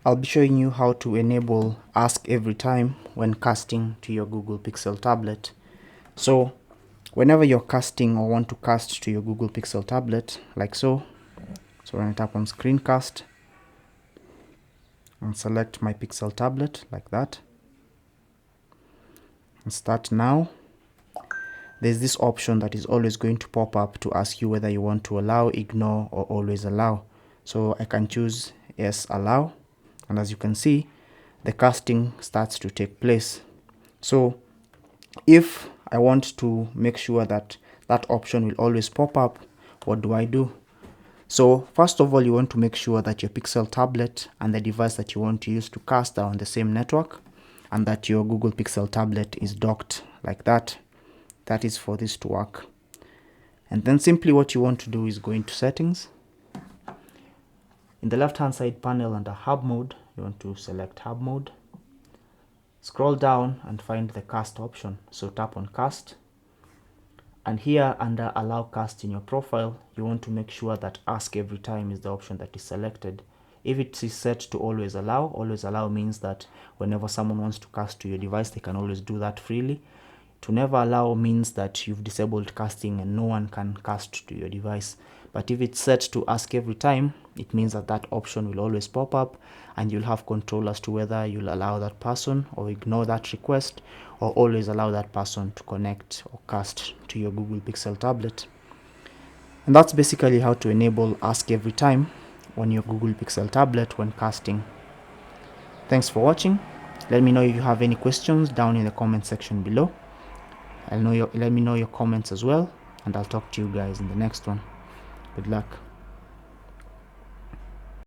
I'll be showing you how to enable Ask Every Time when casting to your Google Pixel tablet. So whenever you're casting or want to cast to your Google Pixel tablet, like so, when I tap on Screencast and select my Pixel tablet like that, and start now, there's this option that is always going to pop up to ask you whether you want to allow, ignore, or always allow. So I can choose yes, allow, and as you can see, the casting starts to take place. So if I want to make sure that that option will always pop up, what do? So first of all, you want to make sure that your Pixel tablet and the device that you want to use to cast are on the same network, and that your Google Pixel tablet is docked like that. That is for this to work. And then simply what you want to do is go into settings. In the left hand side panel under hub mode, you want to select hub mode. Scroll down and find the cast option. So tap on cast. And here under allow cast in your profile, you want to make sure that ask every time is the option that is selected. If it is set to always allow means that whenever someone wants to cast to your device, they can always do that freely. To never allow means that you've disabled casting and no one can cast to your device. But if it's set to ask every time, it means that that option will always pop up and you'll have control as to whether you'll allow that person or ignore that request, or always allow that person to connect or cast to your Google Pixel tablet. And that's basically how to enable ask every time on your Google Pixel tablet when casting. Thanks for watching. Let me know if you have any questions down in the comment section below. Let me know your comments as well, and I'll talk to you guys in the next one. Good luck.